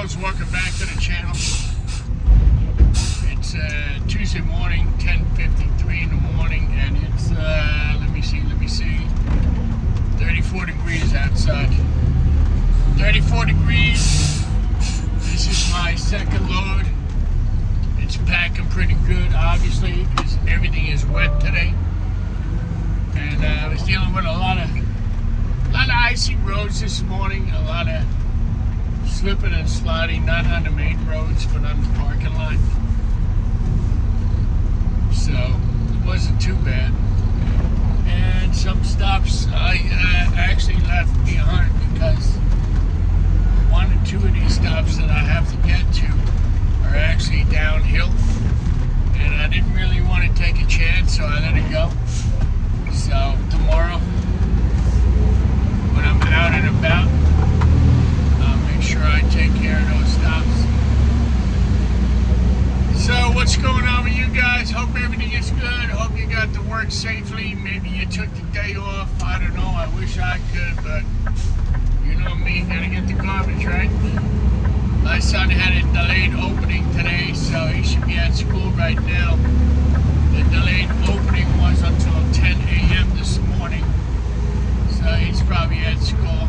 fellas, welcome back to the channel. It's Tuesday morning, 10:53 in the morning, and it's let me see 34 degrees outside. 34 degrees. This is my second load. It's packing pretty good, obviously, because everything is wet today. And I was dealing with a lot of icy roads this morning, a lot of slipping and sliding, not on the main roads, but on the parking lot. So it wasn't too bad. And some stops I actually left behind because one or two of these stops that I have to get to are actually downhill. And I didn't really want to take a chance, so I let it go. So tomorrow, when I'm out and about, I'll make sure I take care of those stops. So what's going on with you guys? Hope everything is good. Hope you got to work safely. Maybe you took the day off. I don't know. I wish I could, but you know me. Gotta get the garbage, right? My son had a delayed opening today, so he should be at school right now. The delayed opening was until 10 a.m. this morning, so he's probably at school.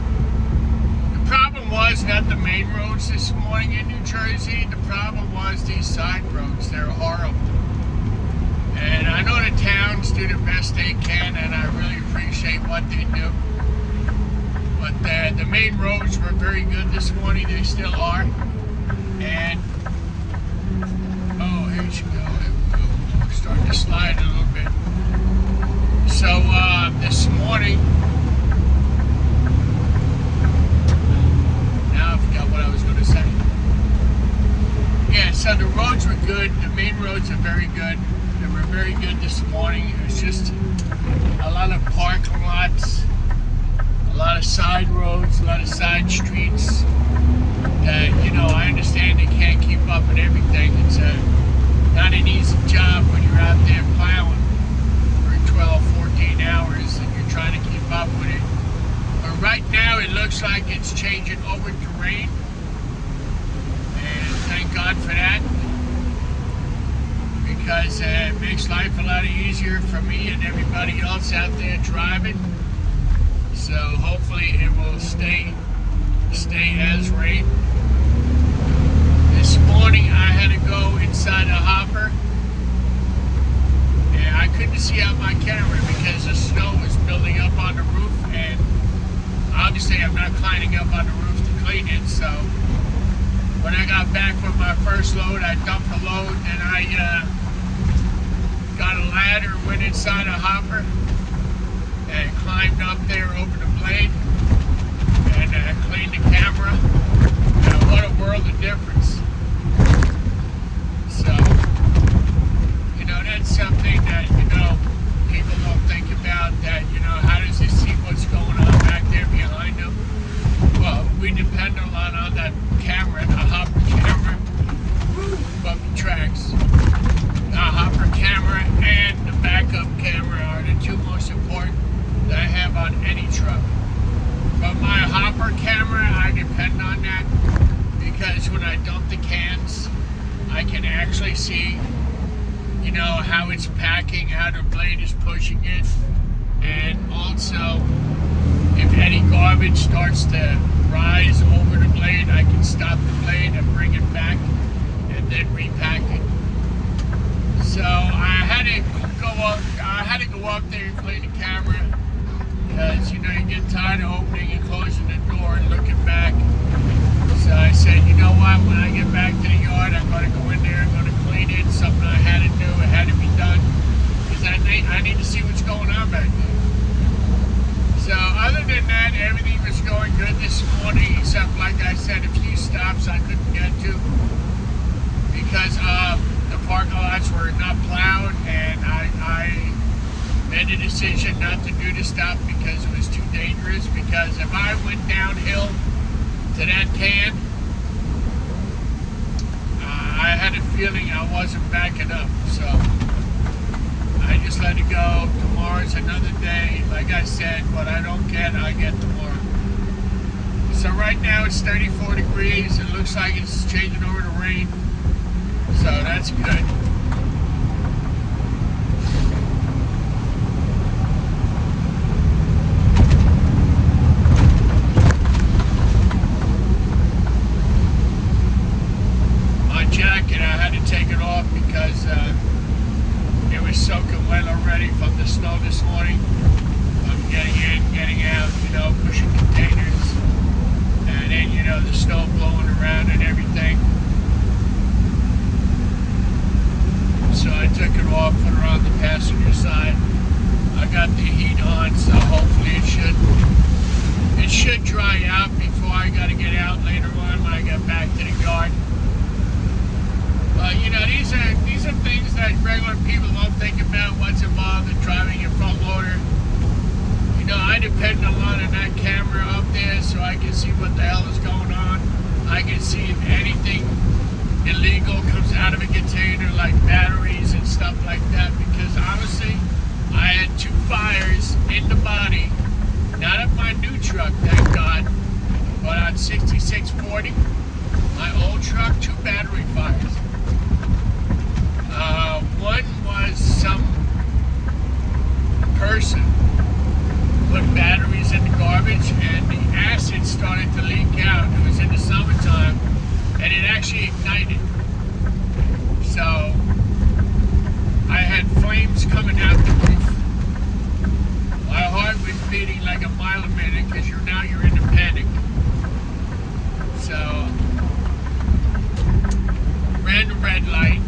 The problem was not the main roads this morning in New Jersey. The problem was these side roads. They're horrible. And I know the towns do the best they can, and I really appreciate what they do. But the main roads were very good this morning. They still are. And, oh, here she go. Starting to slide a little bit. So, this morning, now I forgot what I was going to say. Yeah, so the roads were good. The main roads are very good. They were very good this morning. It was just a lot of parking lots, a lot of side roads, a lot of side streets. You know, I understand they can't keep up with everything. It's not an easy job when you're out there plowing for 12, 14 hours and you're trying to keep up with it. But right now it looks like it's changing over to rain. And thank God for that. Because it makes life a lot easier for me and everybody else out there driving. So hopefully it will stay as rain. This morning I had to go inside a hopper, and I couldn't see out my camera because the snow was building up on the roof, and obviously I'm not climbing up on the roof to clean it. So when I got back with my first load, I dumped the load, and I got a ladder, went inside a hopper, and climbed up there over the blade, and cleaned the camera. Now, what a world of difference. So, you know, that's something that, you know, people don't think about, that, you know, how does he see what's going on back there behind him? Well, we depend a lot on that camera, the hopper camera, bumpy tracks. The hopper camera and the backup camera are the two most important that I have on any truck. But my hopper camera, I depend on that because when I dump the cans, I can actually see, you know, how it's packing, how the blade is pushing it, and also if any garbage starts to rise over the blade, I can stop the blade and bring it back and then repack it. So I had to go up there and clean the camera because, you know, you get tired of opening and closing the door and looking back. So I said, you know what, when I get back to the yard, I'm going to go in there, I'm going to clean it. Something I had to do, it had to be done, because I need to see what's going on back there. So other than that, everything was going good this morning, except, like I said, a few stops I couldn't get to because the parking lots were not plowed, and I made a decision not to do the stop because it was too dangerous. Because if I went downhill to that can, I had a feeling I wasn't backing up, so I just let it go. Tomorrow's another day. Like I said, what I don't get, I get tomorrow. So right now it's 34 degrees. It looks like it's changing over to rain. So that's good. My jacket, I had to take it off because it was soaking wet already from the snow this morning. I'm getting in, getting out, pushing containers. And then, the snow blowing around and everything. So I took it off, put her on the passenger side. I got the heat on, so hopefully it should dry out before I got to get out later on when I get back to the yard. But these are things that regular people don't think about. What's involved in driving your front loader. I depend a lot on that camera up there so I can see what the hell is going on. I can see if anything illegal comes out of a container, like batteries and stuff like that, because honestly, I had 2 fires in the body, not of my new truck, thank God, but on 6640, my old truck, 2 battery fires. One was some person put batteries in the garbage and the acid started to leak out. It was in the summertime and it actually ignited. So I had flames coming out the roof. My heart was beating like a mile a minute because you're in a panic. So ran the red light,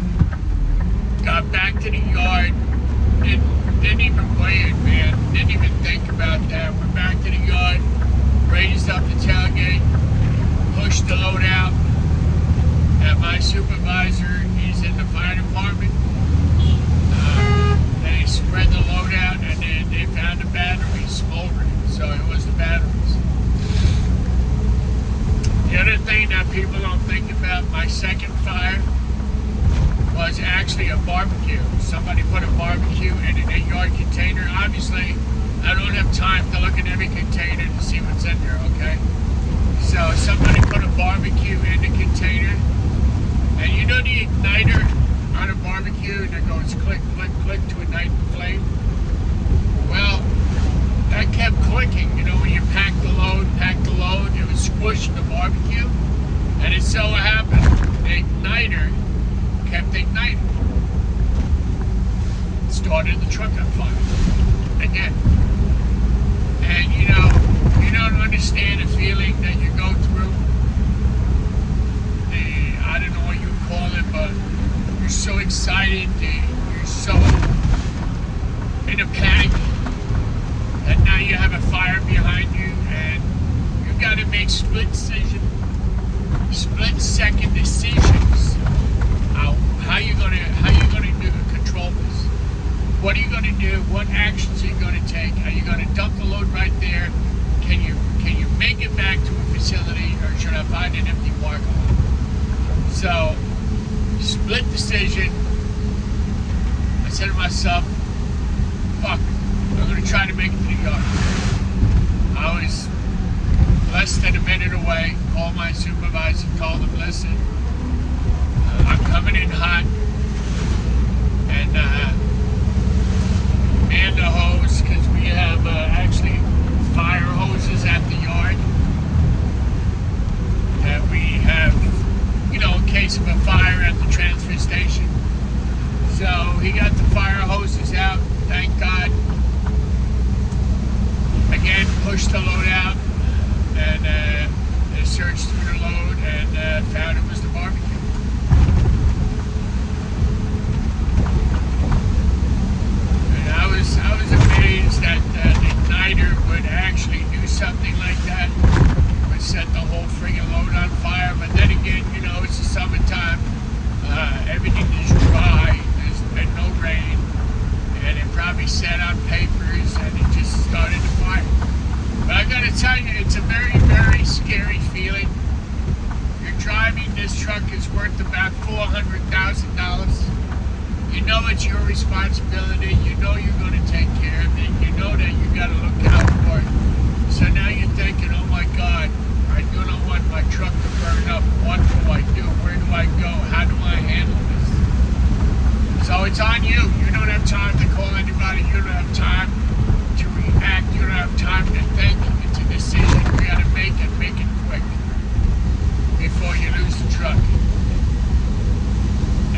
got back to the yard, didn't even weigh it, man. Didn't even think about that. Went back to the yard, raised up the tailgate, pushed the load out. And my supervisor, he's in the fire department. They spread the load out, and then they found the battery smoldering. So it was the batteries. The other thing that people don't think about, my second fire was actually a barbecue. Somebody put a barbecue in a yard container. Obviously, I don't have time to look at every container to see what's in there, okay? So somebody put a barbecue in the container, and the igniter on a barbecue that goes click, click, click to ignite the flame? Well, that kept clicking. When you pack the load, it was squishing the barbecue, and it so happened the igniter kept igniting. Started the truck on fire again. And you don't understand the feeling that you go through. I don't know what you call it, but you're so excited, you're so in a panic that now you have a fire behind you and you got to make split second decisions. How you gonna control this? What are you gonna do? What actions are you gonna take? Are you gonna dump the load right there? Can you make it back to a facility, or should I find an empty parking lot? So, split decision. I said to myself, fuck, I'm gonna try to make it to the yard. I was less than a minute away. Called my supervisor, told him, listen, I'm coming in hot, and man the hose, because we have actually fire hoses at the yard that we have, in case of a fire at the transfer station. So he got the fire hoses out, thank God. Again, pushed the load out, and they searched through the load and found it was the barbecue. I was amazed that the igniter would actually do something like that, would set the whole friggin' load on fire. But then again, it's the summertime, everything is dry, there's been no rain, and it probably sat on papers and it just started to fire. But I gotta tell you, it's a very, very scary feeling. You're driving this truck is worth about $400,000. You know it's your responsibility. You know you're going to take care of it. You know that you got to look out for it. So now you're thinking, oh my God, I do not want my truck to burn up one it's on you. You don't have time to call anybody. You don't have time to react. You don't have time to think. It's a decision you got to make and make it quick before you lose the truck.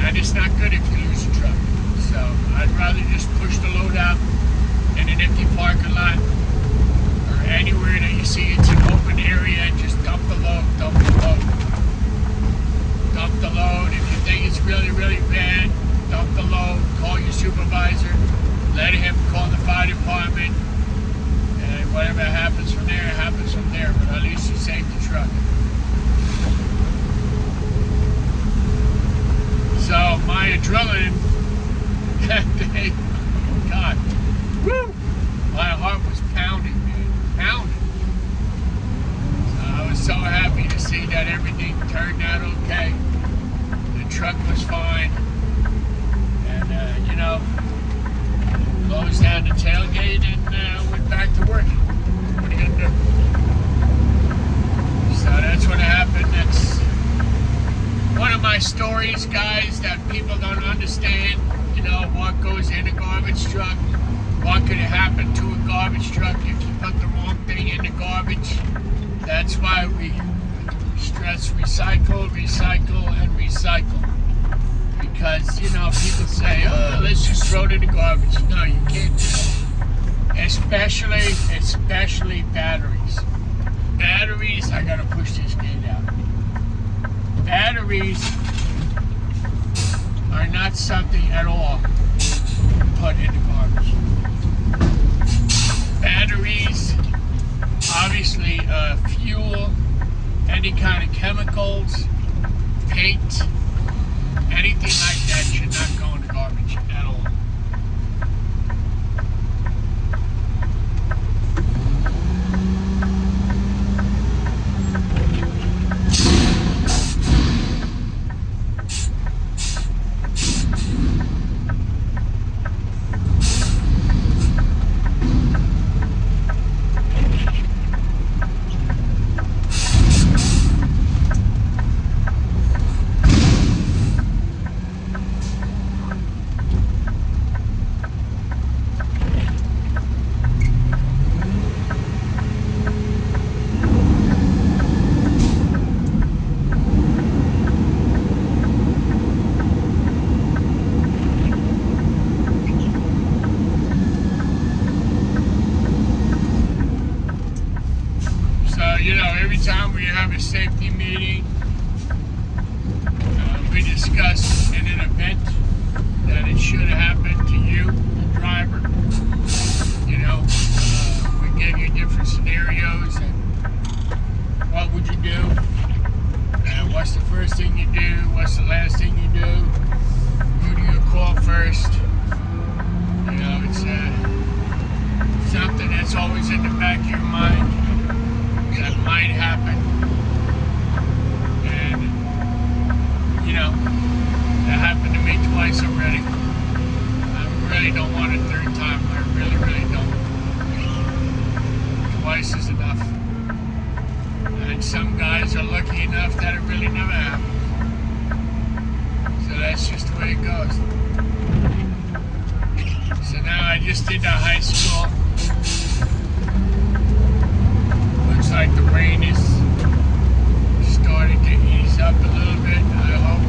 And it's not good if you lose the truck. So I'd rather just push the load out in an empty parking lot or anywhere that you see it's an open area and just dump the load, dump the load. Dump the load. If you think it's really, really bad, dump the load, call your supervisor, let him call the fire department, and whatever happens from there, happens from there, but at least you saved the truck. So my adrenaline that day, oh God, woo, my heart was pounding, man, pounding. So I was so happy to see that everything turned out okay. The truck was fine, and you know, closed down the tailgate and went back to work. What are you gonna do? So that's what happened. That's one of my stories, guys, that people don't understand. You know, what goes in a garbage truck, what could happen to a garbage truck if you put the wrong thing in the garbage. That's why we stress recycle, recycle, and recycle. Because, you know, people say, oh, let's just throw it in the garbage. No, you can't do that. Especially batteries. Batteries, I gotta push this gate out. Batteries are not something at all put in the garbage. Batteries, obviously, fuel, any kind of chemicals, paint, anything like that should not go in the garbage at all. Every time we have a safety meeting, we discuss in an event that it should happen to you, the driver. You know, we give you different scenarios and what would you do? What's the first thing you do? What's the last thing you do? Who do you call first? You know, it's something that's always in the back of your mind. That might happen, and you know, that happened to me twice already. I really don't want a third time. I really, really don't. Twice is enough. And some guys are lucky enough that it really never happens. So that's just the way it goes. So now I just did the high school. Like the rain is starting to ease up a little bit, I hope.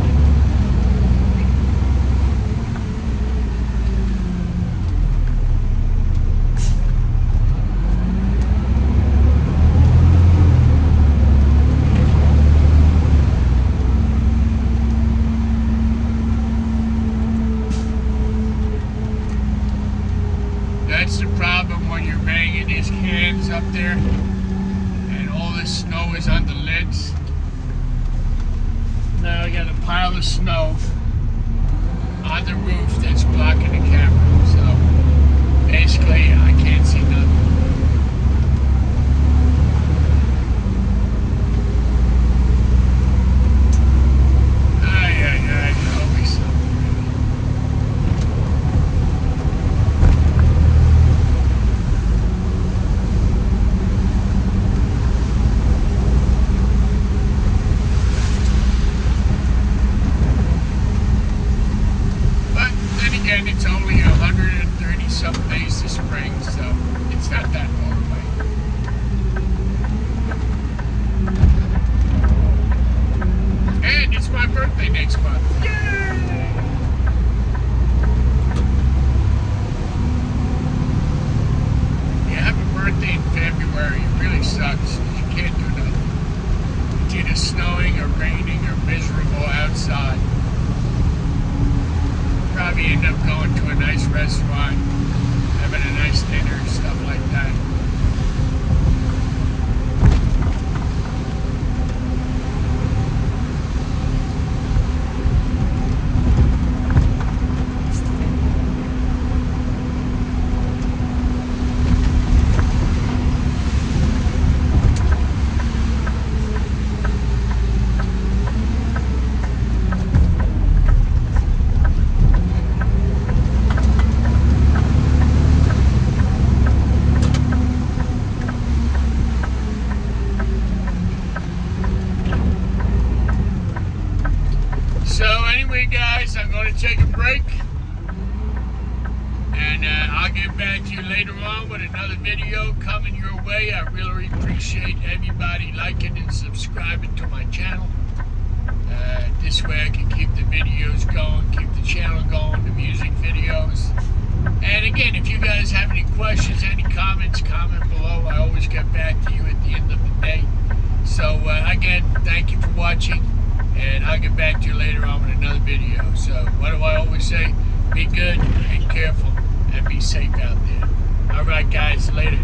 That's the problem when you're banging these cans up there. All this snow is on the lids. Now I got a pile of snow on the roof that's blocking the camera. So basically I can't see nothing. Always something. again, it's only 130 some days to spring, so it's not that long away. And it's my birthday next month. Yay! You have a birthday in February, it really sucks. You can't do nothing. It's either snowing or raining or miserable outside. Probably end up going to a nice restaurant, having a nice dinner, stuff like that. Anyway, guys, I'm going to take a break, and I'll get back to you later on with another video coming your way. I really appreciate everybody liking and subscribing to my channel. This way I can keep the videos going, keep the channel going, the music videos. And again, if you guys have any questions, any comments, comment below. I always get back to you at the end of the day. So again, thank you for watching. And I'll get back to you later on with another video. So, what do I always say? Be good, be careful, and be safe out there. Alright guys, later.